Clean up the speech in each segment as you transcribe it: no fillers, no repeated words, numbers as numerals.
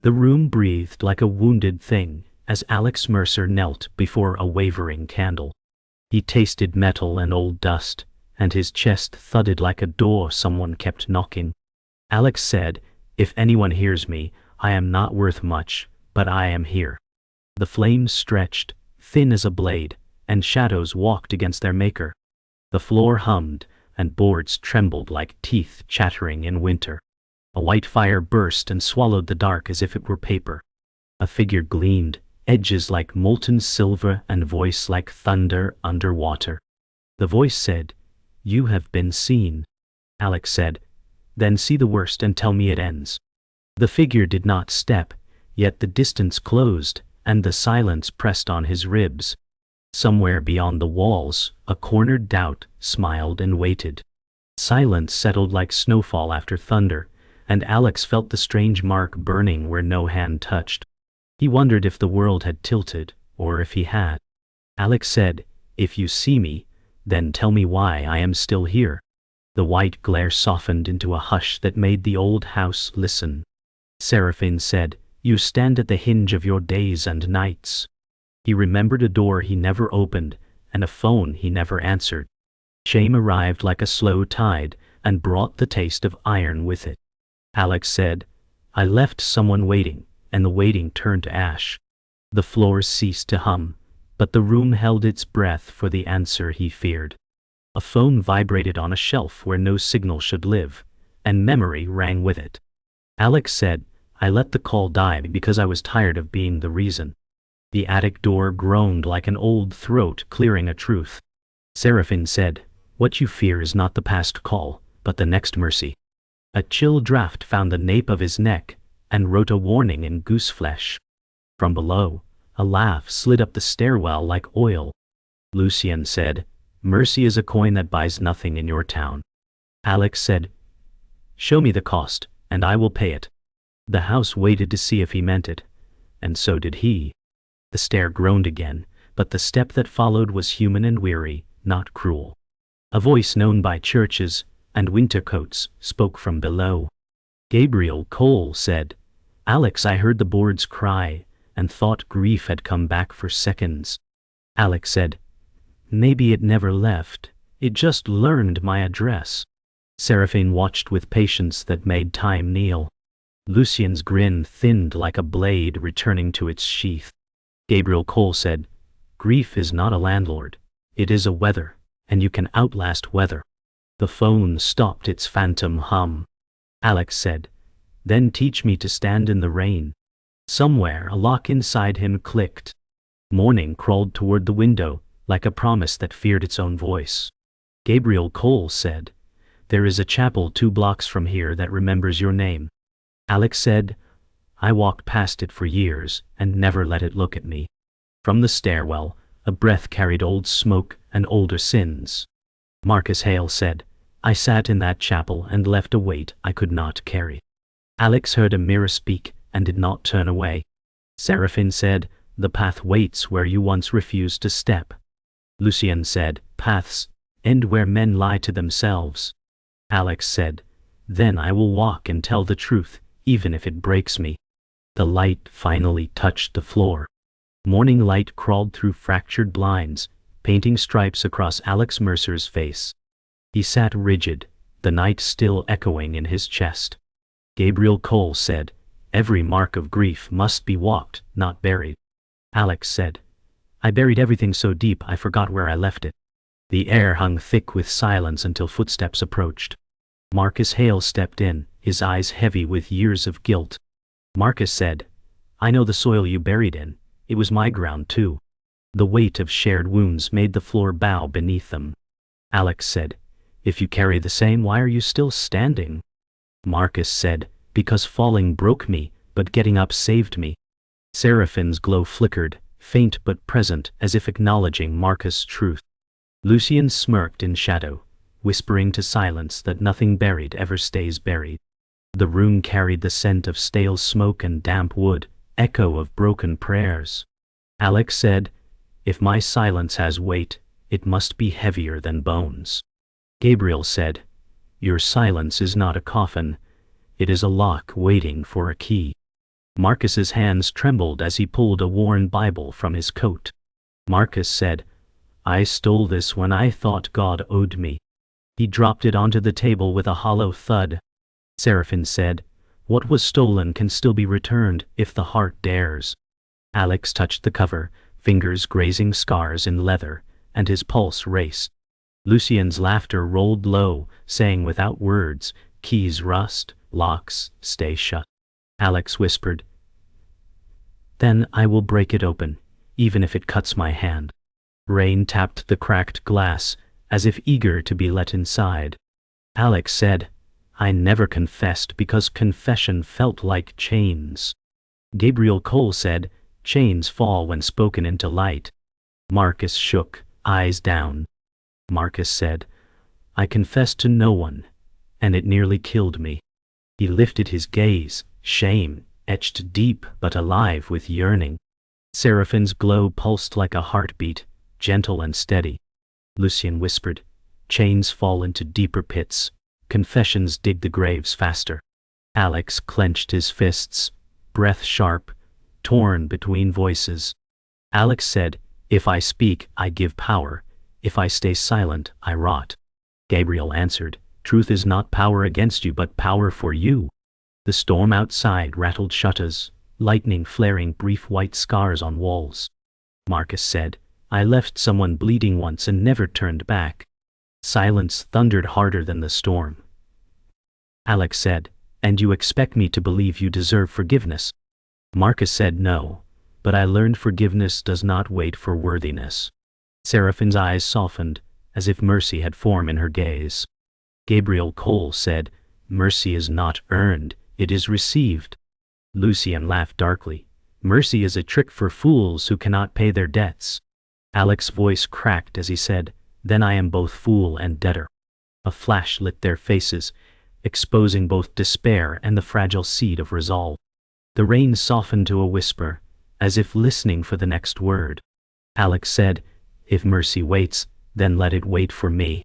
The room breathed like a wounded thing as Alex Mercer knelt before a wavering candle. He tasted metal and old dust, and his chest thudded like a door someone kept knocking. Alex said, "If anyone hears me, I am not worth much, but I am here." The flames stretched, thin as a blade, and shadows walked against their maker. The floor hummed, and boards trembled like teeth chattering in winter. A white fire burst and swallowed the dark as if it were paper. A figure gleamed, edges like molten silver and voice like thunder underwater. The voice said, "You have been seen." Alex said, "Then see the worst and tell me it ends." The figure did not step, yet the distance closed, and the silence pressed on his ribs. Somewhere beyond the walls, a cornered doubt smiled and waited. Silence settled like snowfall after thunder, and Alex felt the strange mark burning where no hand touched. He wondered if the world had tilted, or if he had. Alex said, "If you see me, then tell me why I am still here." The white glare softened into a hush that made the old house listen. Seraphine said, "You stand at the hinge of your days and nights." He remembered a door he never opened, and a phone he never answered. Shame arrived like a slow tide, and brought the taste of iron with it. Alex said, "I left someone waiting, and the waiting turned to ash." The floors ceased to hum, but the room held its breath for the answer he feared. A phone vibrated on a shelf where no signal should live, and memory rang with it. Alex said, "I let the call die because I was tired of being the reason." The attic door groaned like an old throat clearing a truth. Seraphine said, "What you fear is not the past call, but the next mercy." A chill draft found the nape of his neck, and wrote a warning in gooseflesh. From below, a laugh slid up the stairwell like oil. Lucien said, "Mercy is a coin that buys nothing in your town." Alex said, "Show me the cost, and I will pay it." The house waited to see if he meant it, and so did he. The stair groaned again, but the step that followed was human and weary, not cruel. A voice known by churches and winter coats spoke from below. Gabriel Cole said, "Alex, I heard the boards cry, and thought grief had come back for seconds." Alex said, "Maybe it never left, it just learned my address." Seraphine watched with patience that made time kneel. Lucien's grin thinned like a blade returning to its sheath. Gabriel Cole said, "Grief is not a landlord, it is a weather, and you can outlast weather." The phone stopped its phantom hum. Alex said, "Then teach me to stand in the rain." Somewhere a lock inside him clicked. Morning crawled toward the window, like a promise that feared its own voice. Gabriel Cole said, "There is a chapel 2 blocks from here that remembers your name." Alex said, "I walked past it for years and never let it look at me." From the stairwell, a breath carried old smoke and older sins. Marcus Hale said, "I sat in that chapel and left a weight I could not carry." Alex heard a mirror speak and did not turn away. Seraphine said, "The path waits where you once refused to step." Lucien said, "Paths end where men lie to themselves." Alex said, "Then I will walk and tell the truth, even if it breaks me." The light finally touched the floor. Morning light crawled through fractured blinds, painting stripes across Alex Mercer's face. He sat rigid, the night still echoing in his chest. Gabriel Cole said, "Every mark of grief must be walked, not buried." Alex said, "I buried everything so deep I forgot where I left it." The air hung thick with silence until footsteps approached. Marcus Hale stepped in, his eyes heavy with years of guilt. Marcus said, "I know the soil you buried in. It was my ground too." The weight of shared wounds made the floor bow beneath them. Alex said, "If you carry the same, why are you still standing?" Marcus said, "Because falling broke me, but getting up saved me." Seraphine's glow flickered, faint but present, as if acknowledging Marcus' truth. Lucien smirked in shadow, whispering to silence that nothing buried ever stays buried. The room carried the scent of stale smoke and damp wood, echo of broken prayers. Alex said, "If my silence has weight, it must be heavier than bones." Gabriel said, "Your silence is not a coffin, it is a lock waiting for a key." Marcus's hands trembled as he pulled a worn Bible from his coat. Marcus said, "I stole this when I thought God owed me." He dropped it onto the table with a hollow thud. Seraphim said, "What was stolen can still be returned if the heart dares." Alex touched the cover, fingers grazing scars in leather, and his pulse raced. Lucien's laughter rolled low, saying without words, "Keys rust, locks stay shut." Alex whispered, "Then I will break it open, even if it cuts my hand." Rain tapped the cracked glass, as if eager to be let inside. Alex said, "I never confessed because confession felt like chains." Gabriel Cole said, "Chains fall when spoken into light." Marcus shook, eyes down. Marcus said, "I confessed to no one, and it nearly killed me." He lifted his gaze, shame, etched deep but alive with yearning. Seraphim's glow pulsed like a heartbeat, gentle and steady. Lucien whispered, "Chains fall into deeper pits. Confessions dig the graves faster." Alex clenched his fists, breath sharp, torn between voices. Alex said, "If I speak, I give power. If I stay silent, I rot." Gabriel answered, "Truth is not power against you but power for you." The storm outside rattled shutters, lightning flaring brief white scars on walls. Marcus said, "I left someone bleeding once and never turned back." Silence thundered harder than the storm. Alex said, "And you expect me to believe you deserve forgiveness?" Marcus said, "No, but I learned forgiveness does not wait for worthiness." Seraphim's eyes softened, as if mercy had form in her gaze. Gabriel Cole said, "Mercy is not earned, it is received." Lucien laughed darkly. "Mercy is a trick for fools who cannot pay their debts." Alex's voice cracked as he said, "Then I am both fool and debtor." A flash lit their faces, exposing both despair and the fragile seed of resolve. The rain softened to a whisper, as if listening for the next word. Alex said, "If mercy waits, then let it wait for me."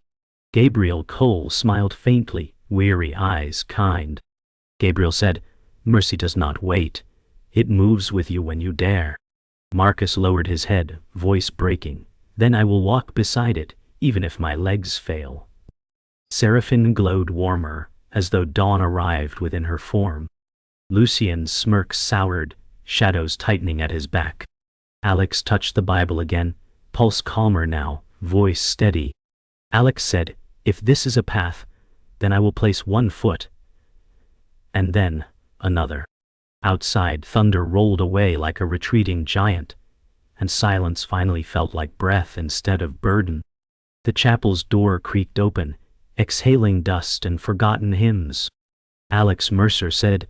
Gabriel Cole smiled faintly, weary eyes kind. Gabriel said, "Mercy does not wait. It moves with you when you dare." Marcus lowered his head, voice breaking. "Then I will walk beside it, even if my legs fail." Seraphim glowed warmer, as though dawn arrived within her form. Lucien's smirk soured, shadows tightening at his back. Alex touched the Bible again, pulse calmer now, voice steady. Alex said, "If this is a path, then I will place one foot, and then another." Outside, thunder rolled away like a retreating giant, and silence finally felt like breath instead of burden. The chapel's door creaked open, exhaling dust and forgotten hymns. Alex Mercer said,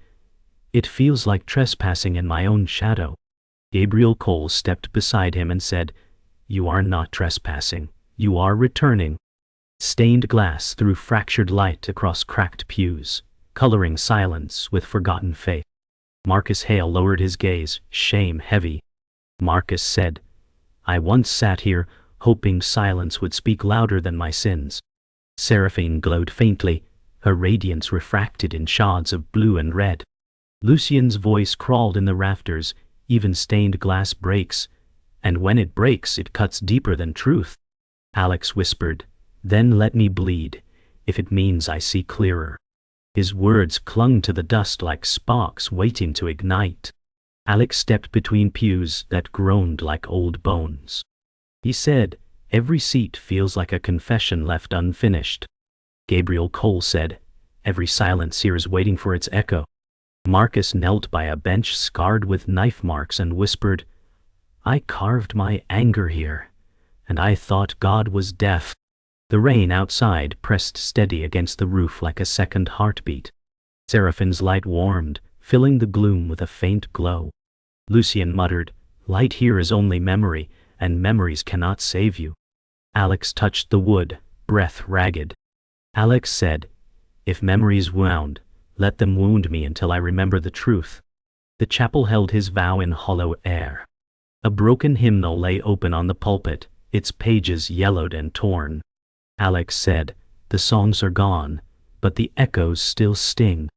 "It feels like trespassing in my own shadow." Gabriel Cole stepped beside him and said, "You are not trespassing, you are returning." Stained glass threw fractured light across cracked pews, coloring silence with forgotten faith. Marcus Hale lowered his gaze, shame heavy. Marcus said, "I once sat here, hoping silence would speak louder than my sins." Seraphim glowed faintly, her radiance refracted in shards of blue and red. Lucien's voice crawled in the rafters, "Even stained glass breaks, and when it breaks it cuts deeper than truth." Alex whispered, "Then let me bleed, if it means I see clearer." His words clung to the dust like sparks waiting to ignite. Alex stepped between pews that groaned like old bones. He said, "Every seat feels like a confession left unfinished." Gabriel Cole said, "Every silence here is waiting for its echo." Marcus knelt by a bench scarred with knife marks and whispered, "I carved my anger here, and I thought God was deaf." The rain outside pressed steady against the roof like a second heartbeat. Seraphim's light warmed, filling the gloom with a faint glow. Lucien muttered, "Light here is only memory, and memories cannot save you." Alex touched the wood, breath ragged. Alex said, "If memories wound, let them wound me until I remember the truth." The chapel held his vow in hollow air. A broken hymnal lay open on the pulpit, its pages yellowed and torn. Alex said, "The songs are gone, but the echoes still sting."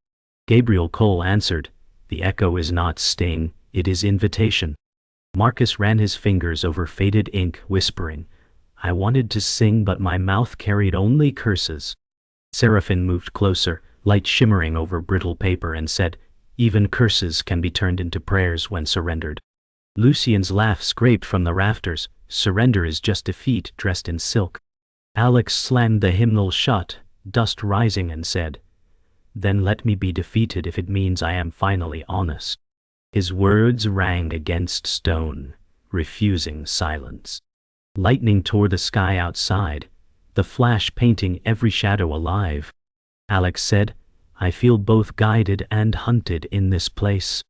Gabriel Cole answered, The echo is not sting, it is invitation. Marcus ran his fingers over faded ink, whispering, I wanted to sing, but my mouth carried only curses. Seraphine moved closer, light shimmering over brittle paper, and said, even curses can be turned into prayers when surrendered. Lucian's laugh scraped from the rafters. Surrender is just defeat dressed in silk. Alex slammed the hymnal shut, dust rising, and said, then let me be defeated if it means I am finally honest. His words rang against stone, refusing silence. Lightning tore the sky outside, the flash painting every shadow alive. Alex said, I feel both guided and hunted in this place.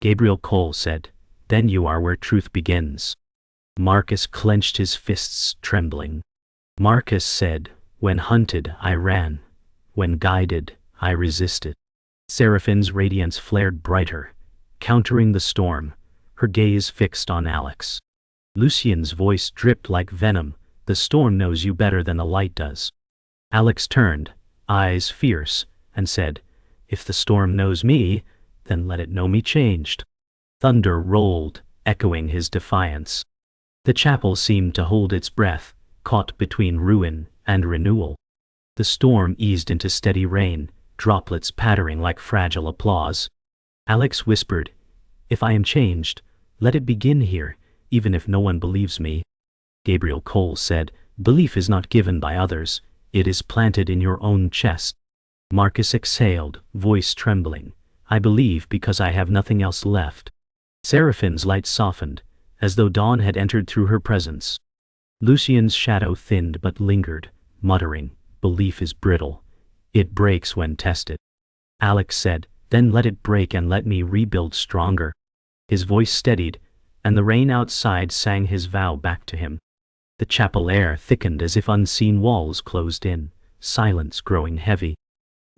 Gabriel Cole said, then you are where truth begins. Marcus clenched his fists, trembling. Marcus said, when hunted, I ran. When guided, I resisted. Seraphine's radiance flared brighter, countering the storm, her gaze fixed on Alex. Lucian's voice dripped like venom, the storm knows you better than the light does. Alex turned, eyes fierce, and said, if the storm knows me, then let it know me changed. Thunder rolled, echoing his defiance. The chapel seemed to hold its breath, caught between ruin and renewal. The storm eased into steady rain, droplets pattering like fragile applause. Alex whispered, if I am changed, let it begin here, even if no one believes me. Gabriel Cole said, belief is not given by others, it is planted in your own chest. Marcus exhaled, voice trembling, I believe because I have nothing else left. Seraphine's light softened, as though dawn had entered through her presence. Lucian's shadow thinned but lingered, muttering, belief is brittle. It breaks when tested. Alex said, then let it break and let me rebuild stronger. His voice steadied, and the rain outside sang his vow back to him. The chapel air thickened as if unseen walls closed in, silence growing heavy.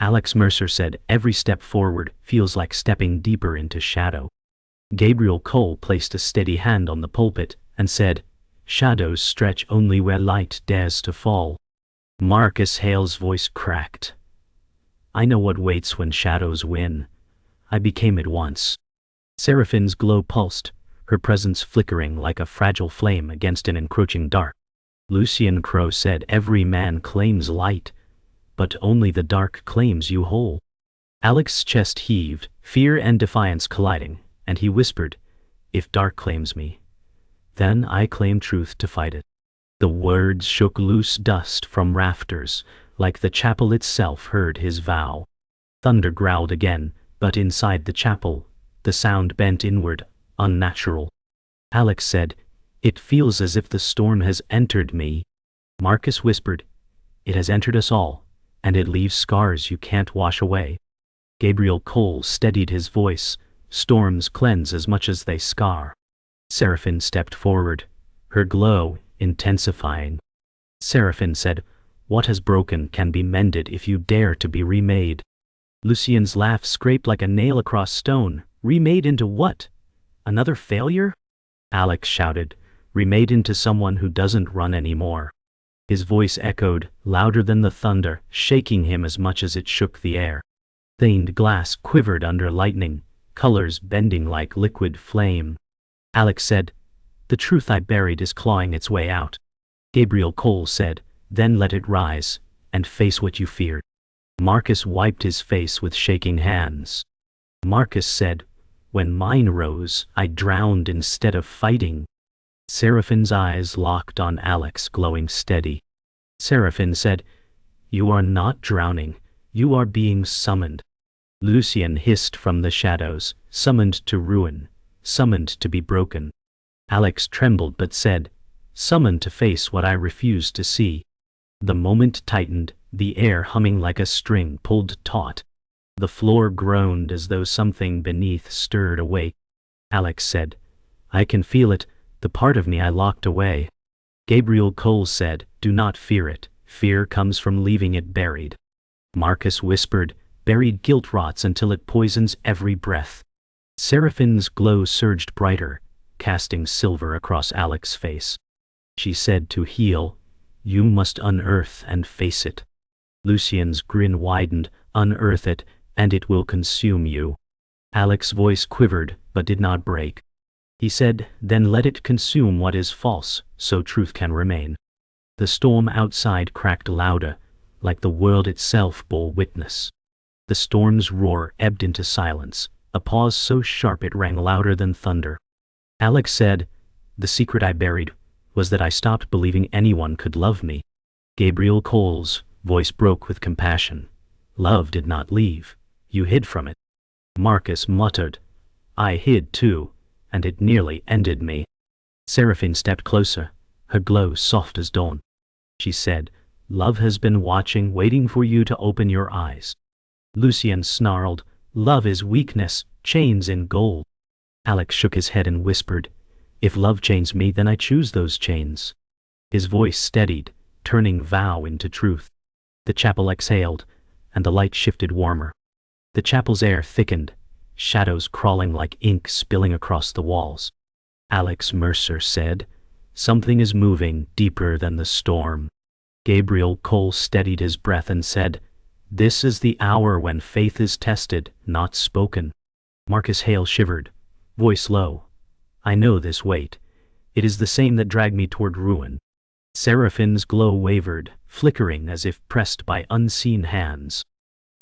Alex Mercer said, every step forward feels like stepping deeper into shadow. Gabriel Cole placed a steady hand on the pulpit and said, shadows stretch only where light dares to fall. Marcus Hale's voice cracked. I know what waits when shadows win. I became it once. Seraphine's glow pulsed, her presence flickering like a fragile flame against an encroaching dark. Lucian Crow said, every man claims light, but only the dark claims you whole. Alex's chest heaved, fear and defiance colliding, and he whispered, if dark claims me, then I claim truth to fight it. The words shook loose dust from rafters, like the chapel itself heard his vow. Thunder growled again, but inside the chapel, the sound bent inward, unnatural. Alex said, it feels as if the storm has entered me. Marcus whispered, it has entered us all, and it leaves scars you can't wash away. Gabriel Cole steadied his voice, storms cleanse as much as they scar. Seraphine stepped forward, her glow intensifying. Seraphine said, what has broken can be mended if you dare to be remade. Lucian's laugh scraped like a nail across stone. Remade into what? Another failure? Alex shouted, remade into someone who doesn't run anymore. His voice echoed, louder than the thunder, shaking him as much as it shook the air. Stained glass quivered under lightning, colors bending like liquid flame. Alex said, the truth I buried is clawing its way out. Gabriel Cole said, then let it rise, and face what you feared. Marcus wiped his face with shaking hands. Marcus said, when mine rose, I drowned instead of fighting. Seraphine's eyes locked on Alex, glowing steady. Seraphine said, you are not drowning, you are being summoned. Lucian hissed from the shadows, summoned to ruin, summoned to be broken. Alex trembled but said, summoned to face what I refuse to see. The moment tightened, the air humming like a string pulled taut. The floor groaned as though something beneath stirred awake. Alex said, I can feel it, the part of me I locked away. Gabriel Cole said, do not fear it, fear comes from leaving it buried. Marcus whispered, buried guilt rots until it poisons every breath. Seraphine's glow surged brighter, casting silver across Alex's face. She said, to heal, you must unearth and face it. Lucian's grin widened, unearth it, and it will consume you. Alex's voice quivered, but did not break. He said, "Then let it consume what is false, so truth can remain." The storm outside cracked louder, like the world itself bore witness. The storm's roar ebbed into silence, a pause so sharp it rang louder than thunder. Alex said, "The secret I buried was that I stopped believing anyone could love me." Gabriel Cole's voice broke with compassion. "Love did not leave. You hid from it." Marcus muttered, "I hid too, and it nearly ended me." Seraphine stepped closer, her glow soft as dawn. She said, "Love has been watching, waiting for you to open your eyes." Lucien snarled, "Love is weakness, chains in gold." Alex shook his head and whispered, "If love chains me, then I choose those chains." His voice steadied, turning vow into truth. The chapel exhaled, and the light shifted warmer. The chapel's air thickened, shadows crawling like ink spilling across the walls. Alex Mercer said, "Something is moving deeper than the storm." Gabriel Cole steadied his breath and said, "This is the hour when faith is tested, not spoken." Marcus Hale shivered, voice low, "I know this weight. It is the same that dragged me toward ruin." Seraphine's glow wavered, flickering as if pressed by unseen hands.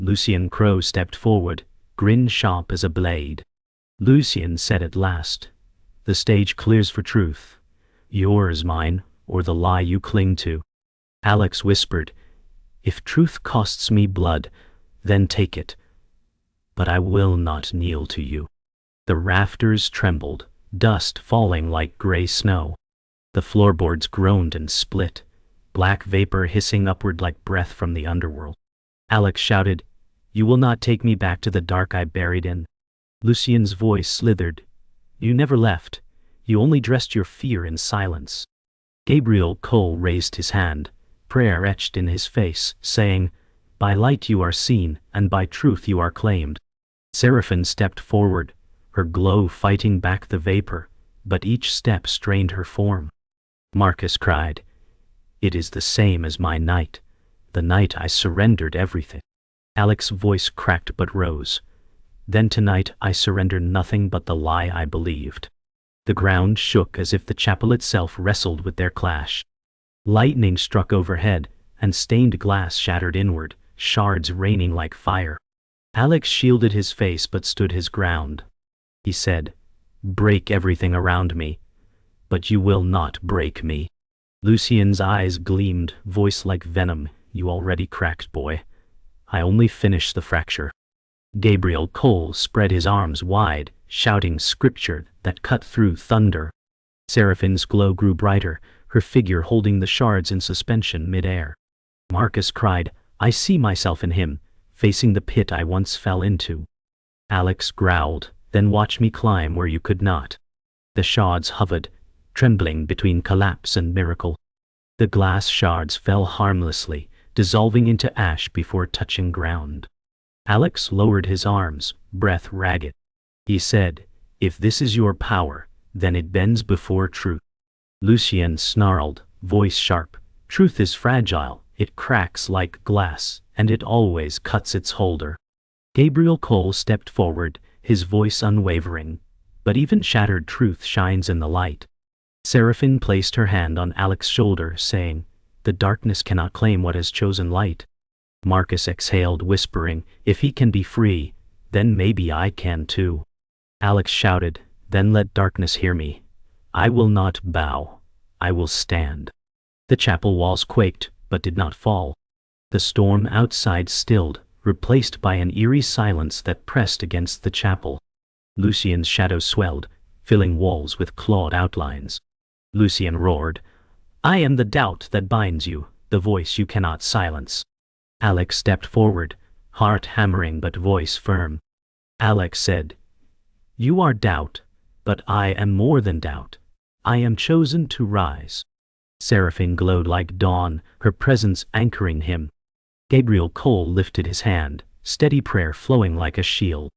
Lucien Crow stepped forward, grin sharp as a blade. Lucien said at last, "The stage clears for truth. Yours, mine, or the lie you cling to." Alex whispered, "If truth costs me blood, then take it. But I will not kneel to you." The rafters trembled, dust falling like gray snow. The floorboards groaned and split, black vapor hissing upward like breath from the underworld. Alex shouted, "You will not take me back to the dark I buried in." Lucien's voice slithered, "You never left. You only dressed your fear in silence." Gabriel Cole raised his hand, prayer etched in his face, saying, "By light you are seen, and by truth you are claimed." Seraphine stepped forward, her glow fighting back the vapor, but each step strained her form. Marcus cried, "It is the same as my night, the night I surrendered everything." Alex's voice cracked but rose. "Then tonight I surrender nothing but the lie I believed." The ground shook as if the chapel itself wrestled with their clash. Lightning struck overhead, and stained glass shattered inward, shards raining like fire. Alex shielded his face but stood his ground. He said, "Break everything around me, but you will not break me." Lucien's eyes gleamed, voice like venom, "You already cracked, boy. I only finished the fracture." Gabriel Cole spread his arms wide, shouting scripture that cut through thunder. Seraphine's glow grew brighter, her figure holding the shards in suspension mid-air. Marcus cried, "I see myself in him, facing the pit I once fell into." Alex growled, "Then watch me climb where you could not." The shards hovered, trembling between collapse and miracle. The glass shards fell harmlessly, dissolving into ash before touching ground. Alex lowered his arms, breath ragged. He said, "If this is your power, then it bends before truth." Lucien snarled, voice sharp, "Truth is fragile, it cracks like glass, and it always cuts its holder." Gabriel Cole stepped forward, his voice unwavering, "But even shattered truth shines in the light." Seraphine placed her hand on Alex's shoulder, saying, "The darkness cannot claim what has chosen light." Marcus exhaled, whispering, "If he can be free, then maybe I can too." Alex shouted, "Then let darkness hear me. I will not bow, I will stand." The chapel walls quaked, but did not fall. The storm outside stilled, replaced by an eerie silence that pressed against the chapel. Lucien's shadow swelled, filling walls with clawed outlines. Lucien roared, "I am the doubt that binds you, the voice you cannot silence." Alex stepped forward, heart hammering but voice firm. Alex said, "You are doubt, but I am more than doubt. I am chosen to rise." Seraphine glowed like dawn, her presence anchoring him. Gabriel Cole lifted his hand, steady prayer flowing like a shield.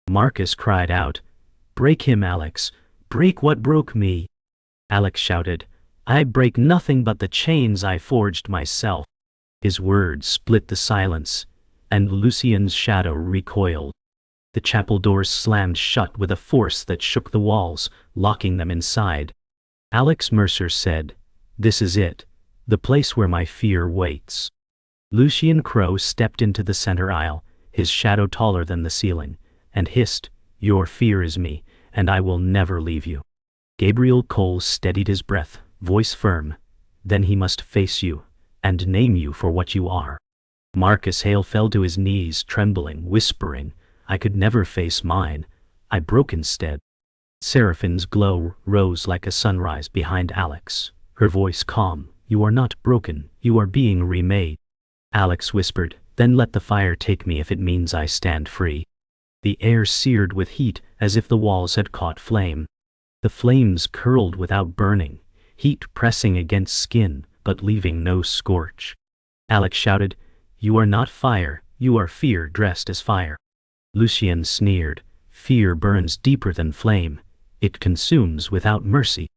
Marcus cried out, "Break him, Alex, break what broke me." Alex shouted, "I break nothing but the chains I forged myself." His words split the silence, and Lucien's shadow recoiled. The chapel doors slammed shut with a force that shook the walls, locking them inside. Alex Mercer said, "This is it, the place where my fear waits." Lucian Crowe stepped into the center aisle, his shadow taller than the ceiling, and hissed, "Your fear is me, and I will never leave you." Gabriel Cole steadied his breath, voice firm. "Then he must face you, and name you for what you are." Marcus Hale fell to his knees, trembling, whispering, "I could never face mine. I broke instead." Seraphine's glow rose like a sunrise behind Alex, her voice calm. "You are not broken, you are being remade." Alex whispered, "Then let the fire take me if it means I stand free." The air seared with heat as if the walls had caught flame. The flames curled without burning, heat pressing against skin but leaving no scorch. Alex shouted, "You are not fire, you are fear dressed as fire." Lucian sneered, "Fear burns deeper than flame. It consumes without mercy."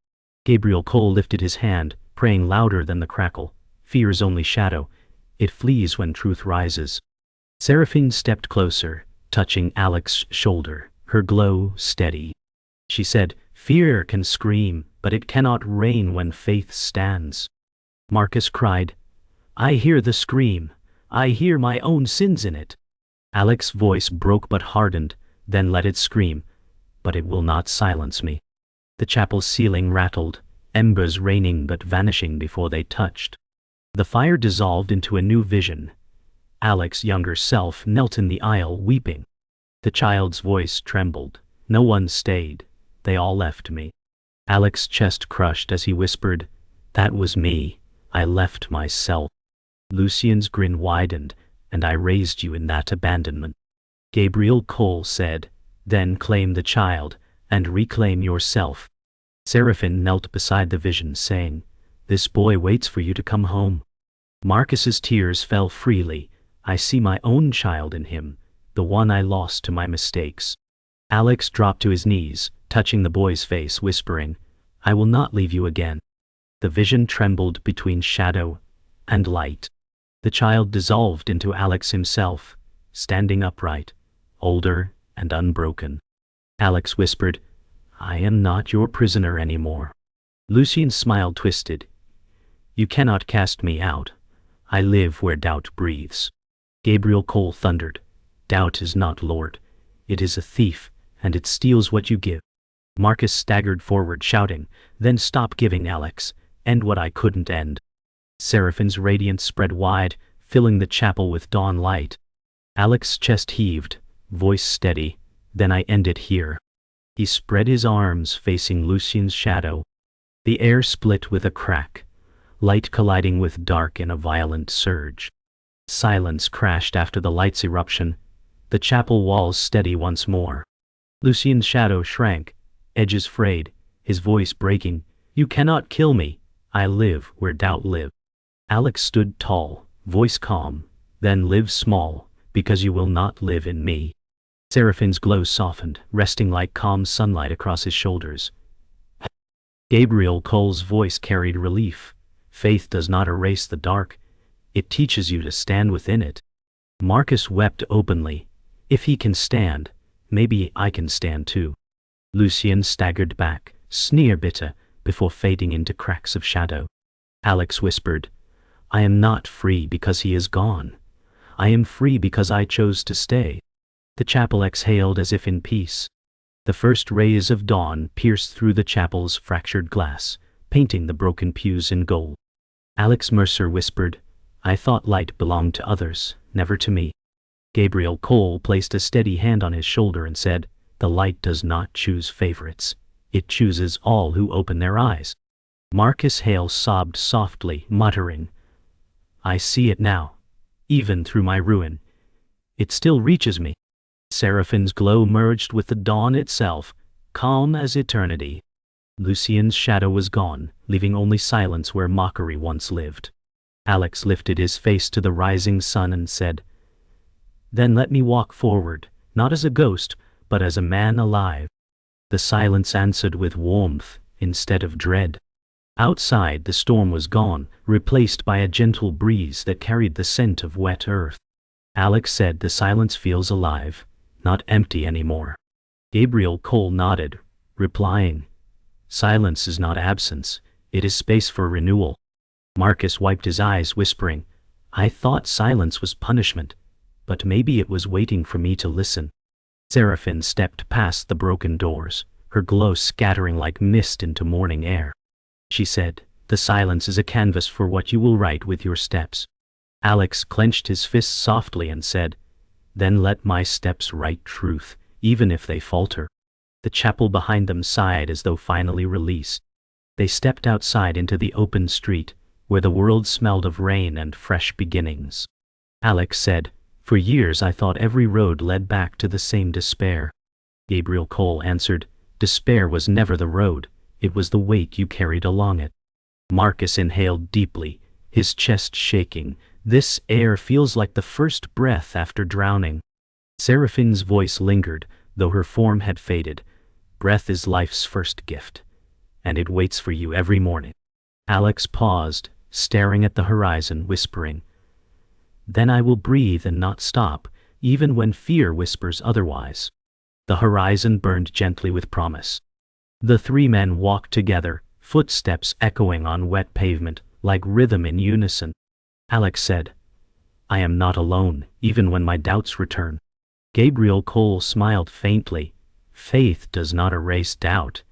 Gabriel Cole lifted his hand, praying louder than the crackle. "Fear is only shadow. It flees when truth rises." Seraphine stepped closer, touching Alex's shoulder, her glow steady. She said, "Fear can scream, but it cannot reign when faith stands." Marcus cried, "I hear the scream. I hear my own sins in it." Alex's voice broke but hardened, then let it scream, "But it will not silence me." The chapel's ceiling rattled, embers raining but vanishing before they touched. The fire dissolved into a new vision. Alex's younger self knelt in the aisle weeping. The child's voice trembled. "No one stayed. They all left me." Alex's chest crushed as he whispered, "That was me. I left myself." Lucian's grin widened, "And I raised you in that abandonment." Gabriel Cole said, "Then claim the child, and reclaim yourself." Seraphine knelt beside the vision, saying, "This boy waits for you to come home." Marcus's tears fell freely. "I see my own child in him, the one I lost to my mistakes." Alex dropped to his knees, touching the boy's face, whispering, "I will not leave you again." The vision trembled between shadow and light. The child dissolved into Alex himself, standing upright, older and unbroken. Alex whispered, "I am not your prisoner anymore." Lucian's smile twisted. "You cannot cast me out. I live where doubt breathes." Gabriel Cole thundered, "Doubt is not Lord. It is a thief, and it steals what you give." Marcus staggered forward, shouting, "Then stop giving, Alex. End what I couldn't end." Seraphine's radiance spread wide, filling the chapel with dawn light. Alex's chest heaved, voice steady, "Then I end it here." He spread his arms, facing Lucian's shadow. The air split with a crack, light colliding with dark in a violent surge. Silence crashed after the light's eruption, the chapel walls steady once more. Lucian's shadow shrank, edges frayed, his voice breaking, "You cannot kill me. I live where doubt lives." Alex stood tall, voice calm, "Then live small, because you will not live in me." Seraphine's glow softened, resting like calm sunlight across his shoulders. Gabriel Cole's voice carried relief. "Faith does not erase the dark. It teaches you to stand within it." Marcus wept openly. "If he can stand, maybe I can stand too." Lucian staggered back, sneer bitter, before fading into cracks of shadow. Alex whispered, "I am not free because he is gone. I am free because I chose to stay." The chapel exhaled as if in peace. The first rays of dawn pierced through the chapel's fractured glass, painting the broken pews in gold. Alex Mercer whispered, "I thought light belonged to others, never to me." Gabriel Cole placed a steady hand on his shoulder and said, "The light does not choose favorites. It chooses all who open their eyes." Marcus Hale sobbed softly, muttering, "I see it now. Even through my ruin, it still reaches me." Seraphine's glow merged with the dawn itself, calm as eternity. Lucian's shadow was gone, leaving only silence where mockery once lived. Alex lifted his face to the rising sun and said, "Then let me walk forward, not as a ghost, but as a man alive." The silence answered with warmth instead of dread. Outside, the storm was gone, replaced by a gentle breeze that carried the scent of wet earth. Alex said, "The silence feels alive, not empty anymore. Gabriel Cole nodded, replying, "Silence is not absence, it is space for renewal." Marcus wiped his eyes, whispering, "I thought silence was punishment, but maybe it was waiting for me to listen." Seraphine stepped past the broken doors, her glow scattering like mist into morning air. She said, "The silence is a canvas for what you will write with your steps." Alex clenched his fists softly and said, "Then let my steps write truth, even if they falter." The chapel behind them sighed as though finally released. They stepped outside into the open street, where the world smelled of rain and fresh beginnings. Alex said, "For years I thought every road led back to the same despair." Gabriel Cole answered, "Despair was never the road, it was the weight you carried along it." Marcus inhaled deeply, his chest shaking. "This air feels like the first breath after drowning." Seraphine's voice lingered, though her form had faded. "Breath is life's first gift, and it waits for you every morning." Alex paused, staring at the horizon, whispering, "Then I will breathe and not stop, even when fear whispers otherwise." The horizon burned gently with promise. The three men walked together, footsteps echoing on wet pavement, like rhythm in unison. Alex said, "I am not alone, even when my doubts return." Gabriel Cole smiled faintly. "Faith does not erase doubt.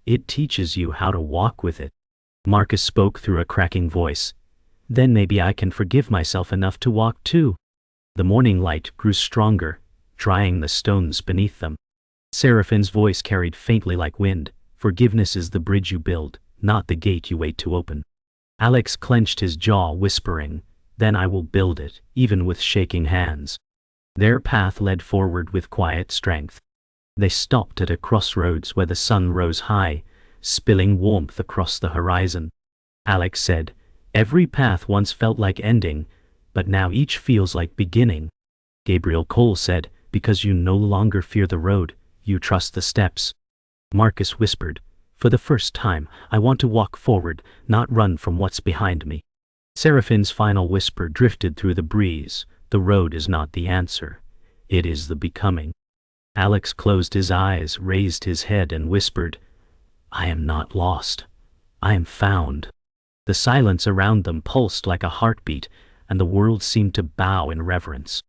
It teaches you how to walk with it." Marcus spoke through a cracking voice, "Then maybe I can forgive myself enough to walk too." The morning light grew stronger, drying the stones beneath them. Seraphine's voice carried faintly like wind, "Forgiveness is the bridge you build, not the gate you wait to open." Alex clenched his jaw, whispering, "Then I will build it, even with shaking hands." Their path led forward with quiet strength. They stopped at a crossroads where the sun rose high, spilling warmth across the horizon. Alex said, "Every path once felt like ending, but now each feels like beginning." Gabriel Cole said, "Because you no longer fear the road, you trust the steps." Marcus whispered, "For the first time, I want to walk forward, not run from what's behind me." Seraphine's final whisper drifted through the breeze, "The road is not the answer, it is the becoming." Alex closed his eyes, raised his head and whispered, "I am not lost, I am found." The silence around them pulsed like a heartbeat, and the world seemed to bow in reverence.